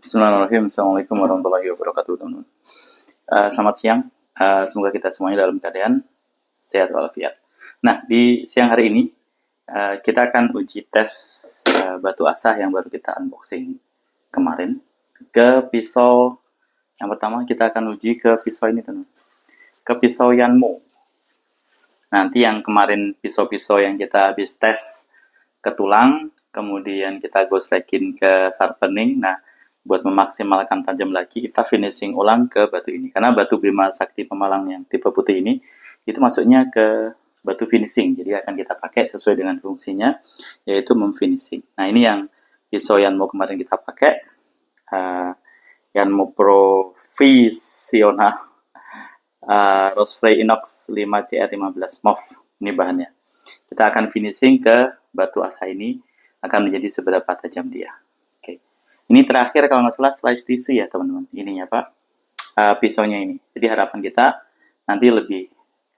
Bismillahirrahmanirrahim. Assalamualaikum warahmatullahi wabarakatuh, teman-teman. Selamat siang. Semoga kita semuanya dalam keadaan sehat walafiat. Nah, di siang hari ini kita akan uji tes batu asah yang baru kita unboxing kemarin ke pisau. Yang pertama kita akan uji ke pisau ini, teman. Ke pisau Yanmo. Nanti yang kemarin pisau-pisau yang kita habis tes ke tulang, kemudian kita goslekin ke sharpening. Nah, buat memaksimalkan tajam lagi, kita finishing ulang ke batu ini. Karena batu Bima Sakti Pemalang yang tipe putih ini, itu masuknya ke batu finishing. Jadi akan kita pakai sesuai dengan fungsinya, yaitu memfinishing. Nah, ini yang pisau Yanmo kemarin kita pakai. Yanmo Professional Rosefrey Inox 5CR15 MOV. Ini bahannya. Kita akan finishing ke batu asa ini, akan menjadi seberapa tajam dia. Ini terakhir kalau nggak salah slice tisu ya teman-teman. Ininya Pak, pisaunya ini. Jadi harapan kita nanti lebih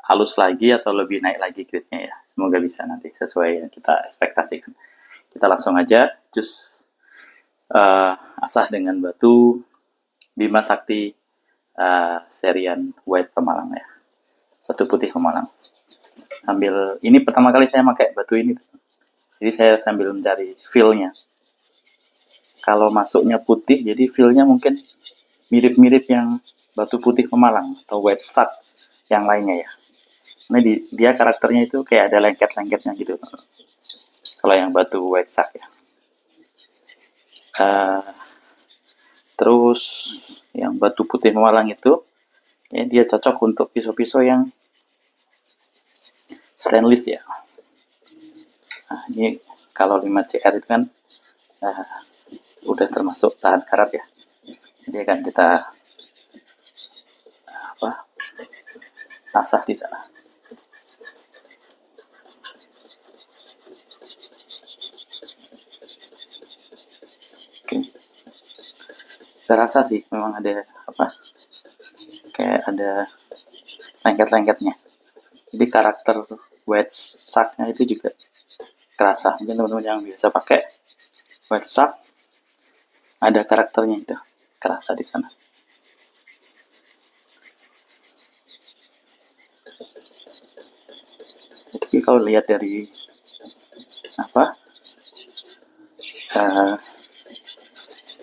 halus lagi atau lebih naik lagi grade-nya ya. Semoga bisa nanti sesuai yang kita ekspektasikan. Kita langsung aja cus asah dengan batu Bima Sakti serian white Pemalang ya. Batu putih Pemalang. Ambil ini pertama kali saya pakai batu ini. Jadi saya sambil mencari feel-nya. Kalau masuknya putih, jadi feel-nya mungkin mirip-mirip yang batu putih Pemalang atau white sack yang lainnya ya. Nah, dia karakternya itu kayak ada lengket-lengketnya gitu. Kalau yang batu white sack ya. Terus yang batu putih Pemalang itu, ya dia cocok untuk pisau-pisau yang stainless ya. Nah, ini kalau 5CR itu kan udah termasuk tahan karat ya. Jadi akan kita asah di sana. Oke. Saya rasa sih memang ada kayak ada lengket-lengketnya. Jadi karakter wet sack-nya itu juga kerasa. Mungkin teman-teman yang biasa pakai wet sack ada karakternya itu kerasa di sana. Tapi kalau lihat dari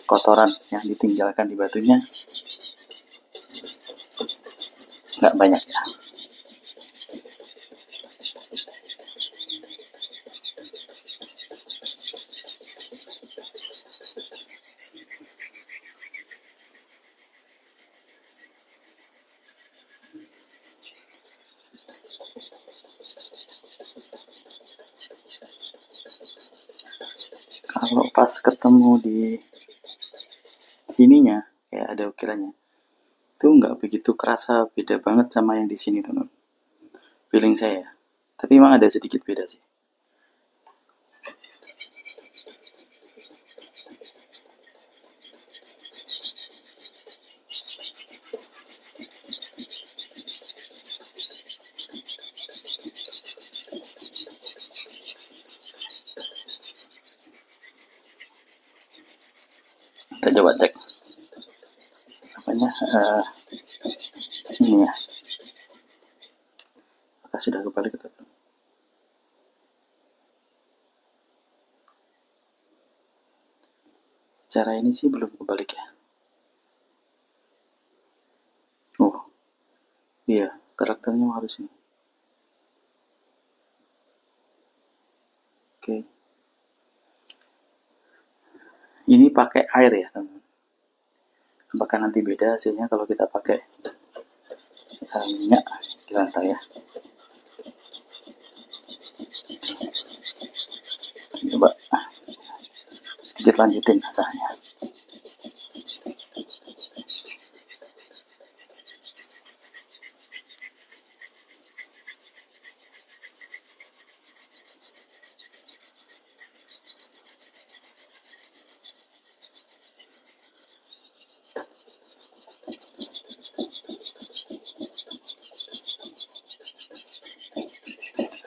kotoran yang ditinggalkan di batunya nggak banyak ya. Kalau pas ketemu di sininya kayak ada ukirannya itu nggak begitu kerasa, beda banget sama yang di sini teman. Feeling saya, tapi emang ada sedikit beda sih. Kita coba cek ini ya, apakah sudah kebalik atau belum. Cara ini sih belum kebalik ya. Oh iya, karakternya harus ini. Oke. Ini pakai air ya teman. Apakah nanti beda hasilnya kalau kita pakai minyak? Kita tahu ya. Coba sedikit lanjutin asahnya.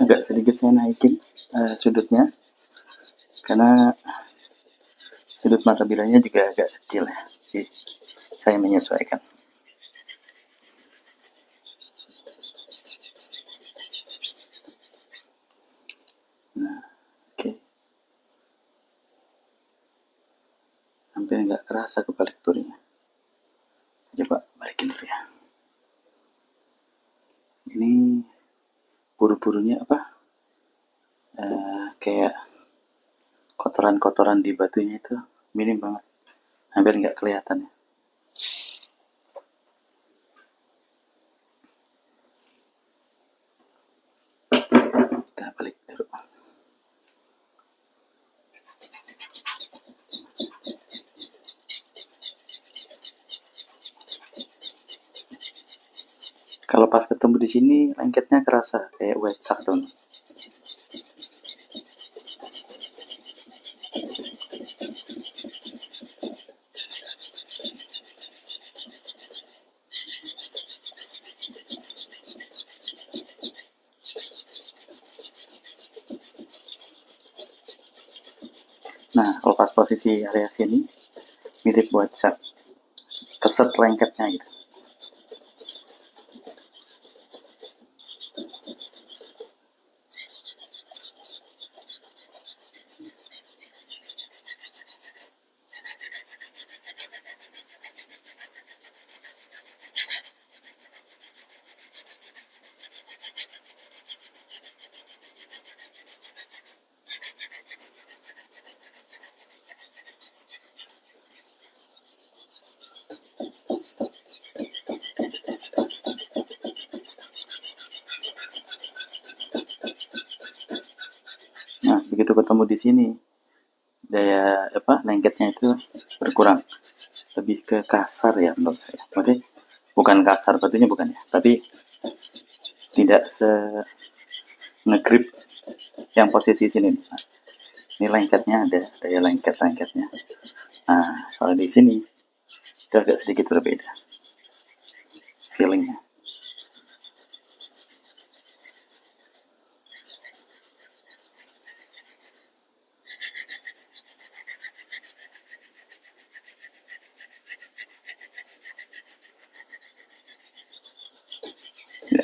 Agak sedikit saya naikin sudutnya karena Sudut mata bilanya juga agak kecil ya, jadi saya menyesuaikan. Nah, oke. Hampir nggak kerasa kebalik turnya. Coba balikin dulu ya. Ini buru-burunya apa? Kayak kotoran-kotoran di batunya itu minim banget, hampir nggak kelihatan ya. Kita balik dulu. Kalau pas ketemu di sini, lengketnya kerasa kayak white shark tuh. Nah, kalau pas posisi area sini, mirip white shark. Keset lengketnya gitu. Nah, begitu ketemu di sini, daya lengketnya itu berkurang, lebih ke kasar ya menurut saya. Maksudnya bukan kasar batunya, bukan ya, tapi tidak se ngegrip yang posisi sini. Nah, ini lengketnya ada daya lengketnya. Nah, kalau di sini itu agak sedikit berbeda feelingnya. Ya.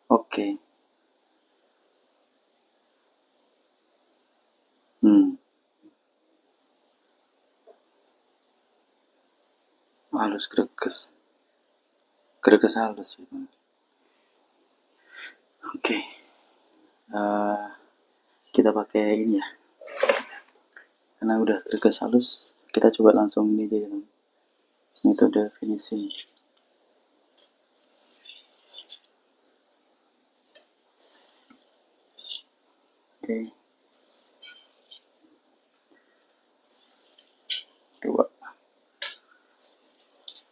Oke. Halus greges. Greges halus. Oke. Kita pakai ini ya. Karena udah greges halus, kita coba langsung ini aja. Itu udah finishing. Oke. 2,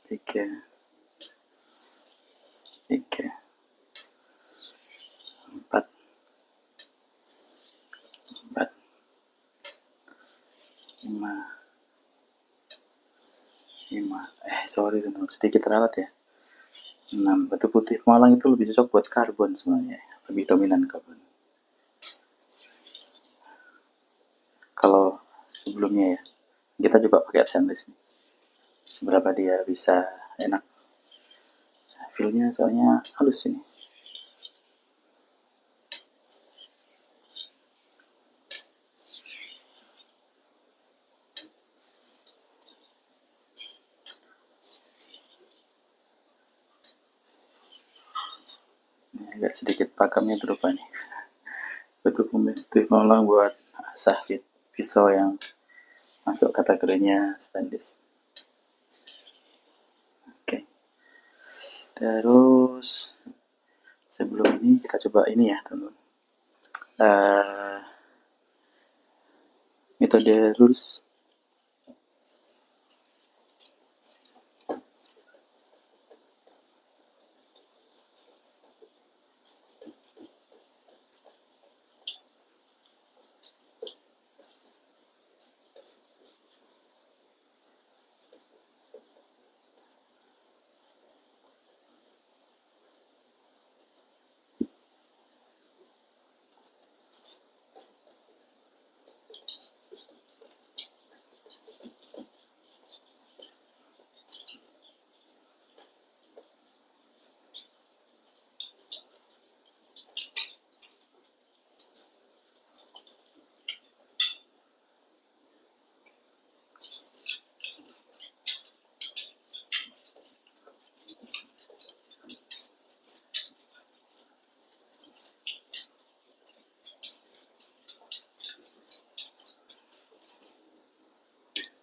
3, 4, 5. Sorry teman-teman, sedikit ralat ya. 6. Batu putih Malang itu lebih cocok buat karbon sebenarnya, lebih dominan karbon. Kalau sebelumnya ya, kita coba pakai stainless nih. Seberapa dia bisa enak. Feelnya soalnya halus ini. Agak sedikit pakamnya berubah nih. Betul putih Malang buat asah pisau yang masuk kategorinya stainless. Oke. Terus sebelum ini kita coba ini ya teman-teman. Metode lurus.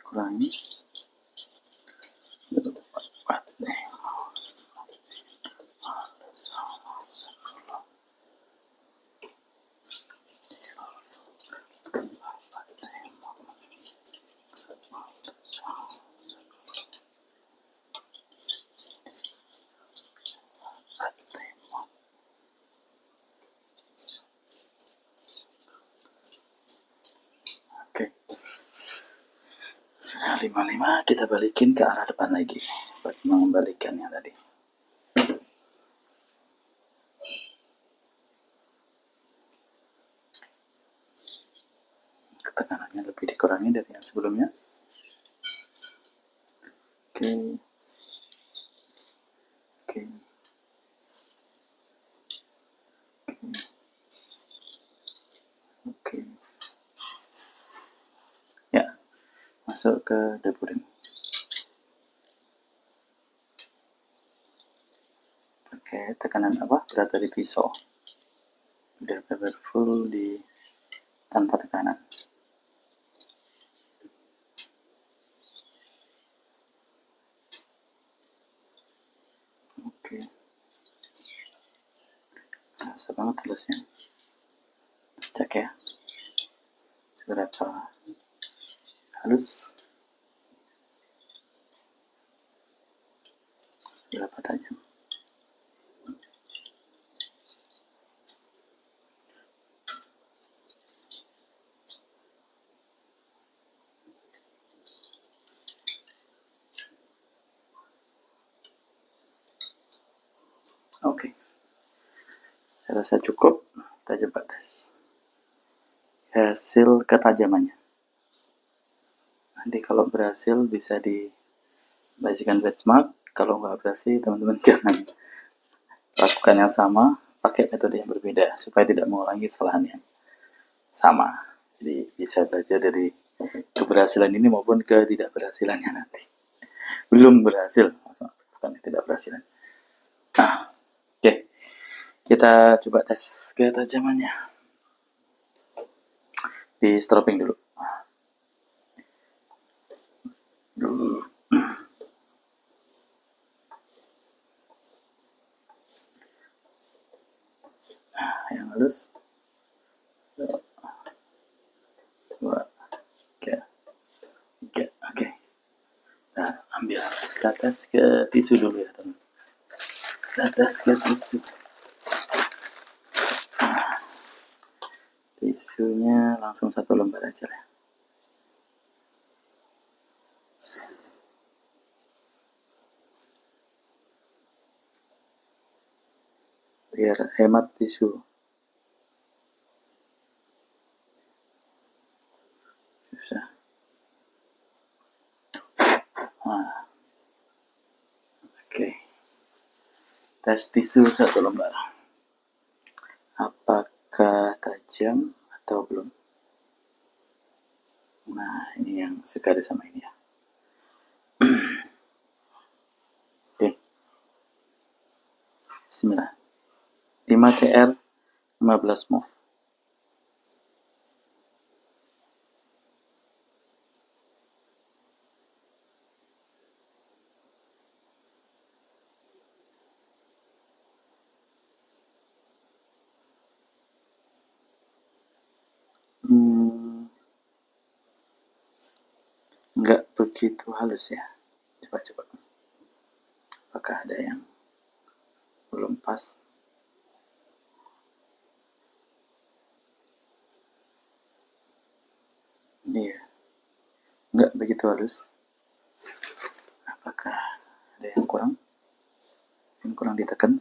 kurangi. Oke, sudah 55, kita balikin ke arah depan lagi, mengembalikannya tadi. Tekanannya lebih dikurangi dari yang sebelumnya. Oke. Oke. Oke. Ya, masuk ke depuring. Pakai tekanan apa? Berat dari pisau. Udah powerful di tanpa tekanan. Oke. Kerasa banget halusnya. Cek ya. Seberapa halus. Seberapa tajam. Oke. Saya rasa cukup. Kita coba tes hasil ketajamannya. Nanti kalau berhasil bisa dibagikan benchmark. Kalau nggak berhasil, teman-teman jangan lakukan yang sama, pakai metode yang berbeda supaya tidak mengulangi kesalahan yang sama. Jadi bisa belajar dari keberhasilan ini maupun ketidakberhasilannya nanti. Belum berhasil, bukan ketidakberhasilan. Oke, kita coba tes ketajamannya. Di stropping dulu. Yang halus. 2, 3, 3. Oke. Nah, ambil. Kita tes ke tisu dulu ya, teman. Kita tes ke tisu. Tisunya langsung 1 lembar aja lah. Biar hemat tisu. Susah. Oke. Tes tisu 1 lembar. Apakah tajam atau belum? Nah, ini yang segaris sama ini ya. Oke. Bismillah. 5 CR 15 move. Nggak begitu halus ya. Coba. Apakah ada yang belum pas? Iya. Nggak begitu halus. Apakah ada yang kurang? Yang kurang ditekan?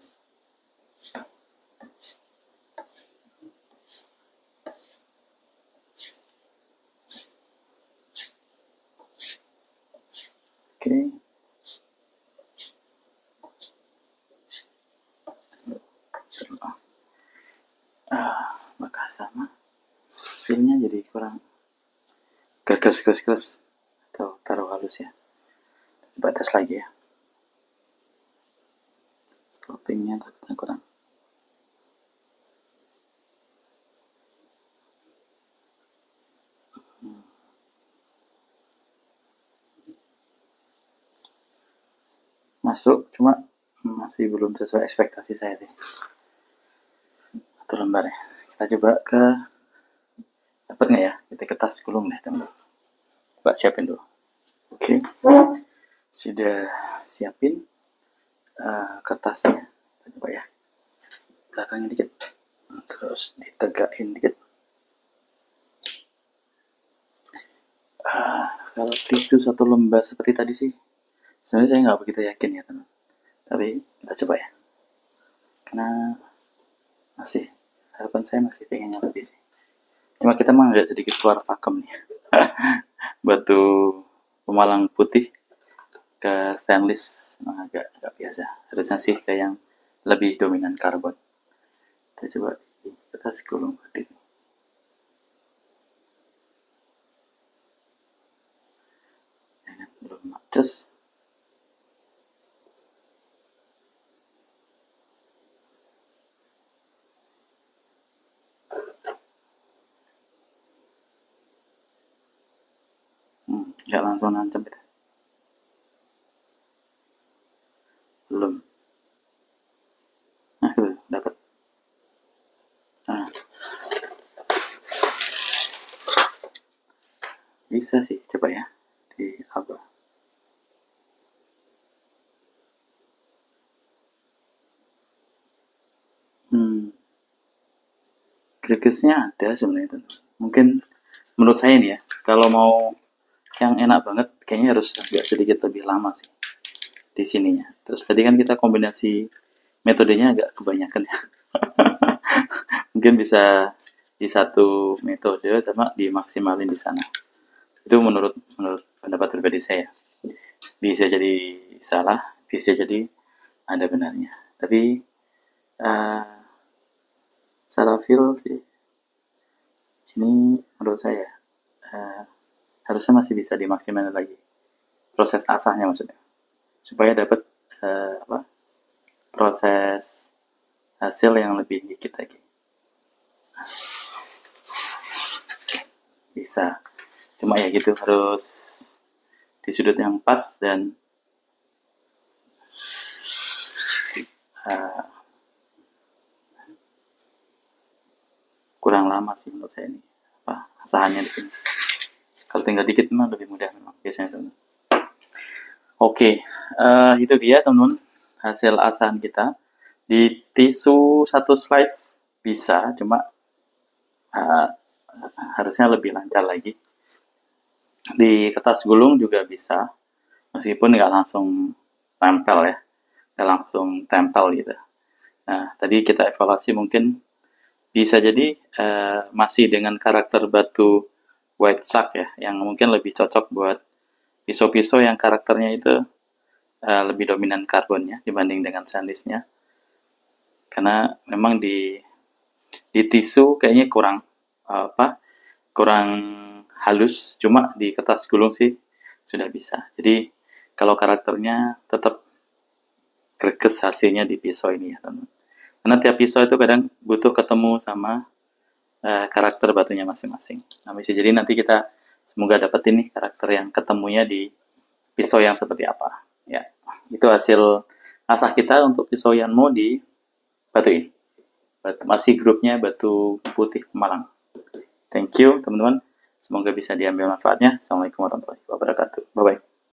Oke. Apakah sama? Feelnya jadi kurang keras atau taruh halus ya. Coba tes lagi ya. Stoppingnya takutnya kurang. masuk, cuma masih belum sesuai ekspektasi saya deh. 1 lembar ya. Kita coba ke, dapat nggak ya? Kita kertas gulung deh teman-teman. Coba siapin dulu. Oke, sudah siapin kertasnya. Kita coba ya, belakangnya dikit, terus ditegakin dikit. Kalau tisu 1 lembar seperti tadi sih, sebenarnya saya nggak begitu yakin ya teman. Tapi kita coba ya, karena masih, harapan saya masih pengennya lebih sih. Cuma kita mah agak sedikit keluar pakem nih. Batu pemalang putih ke stainless agak biasa. Harusnya sih ke yang lebih dominan karbon. Kita coba di kertas gulung tadi. Belum matches. Nggak langsung nancep gitu. Belum. Nah, itu dapat. Nah, bisa sih, coba ya di apa. Gregesnya ada sebenarnya tuh. Mungkin menurut saya nih ya, kalau mau yang enak banget kayaknya harus agak sedikit lebih lama sih di sininya. Terus tadi kan kita kombinasi metodenya agak kebanyakan ya. Mungkin bisa di satu metode sama dimaksimalin di sana. Itu menurut pendapat pribadi saya. Bisa jadi salah, bisa jadi ada benarnya. Tapi salah feel sih ini menurut saya harusnya masih bisa dimaksimalkan lagi proses asahnya, maksudnya supaya dapat proses hasil yang lebih dikit lagi. Bisa, cuma ya gitu, harus di sudut yang pas dan kurang lama sih menurut saya ini asahannya di sini. Kalau tinggal dikit memang lebih mudah memang biasanya teman. Oke, itu dia teman-teman hasil asahan kita. Di tisu 1 slice bisa, cuma harusnya lebih lancar lagi. Di kertas gulung juga bisa, meskipun nggak langsung tempel ya, nggak langsung tempel gitu. Nah, tadi kita evaluasi mungkin bisa jadi masih dengan karakter batu white chalk ya, yang mungkin lebih cocok buat pisau-pisau yang karakternya itu lebih dominan karbonnya dibanding dengan stainlessnya. Karena memang di tisu kayaknya kurang kurang halus, cuma di kertas gulung sih sudah bisa. Jadi kalau karakternya tetap greges hasilnya di pisau ini ya teman. Karena tiap pisau itu kadang butuh ketemu sama karakter batunya masing-masing. Nah, bisa jadi nanti kita semoga dapetin nih karakter yang ketemunya di pisau yang seperti apa. Ya, itu hasil asah kita untuk pisau Yanmo di batu ini. Masih grupnya batu putih Pemalang. Thank you teman-teman. Semoga bisa diambil manfaatnya. Assalamualaikum warahmatullahi wabarakatuh. Bye-bye.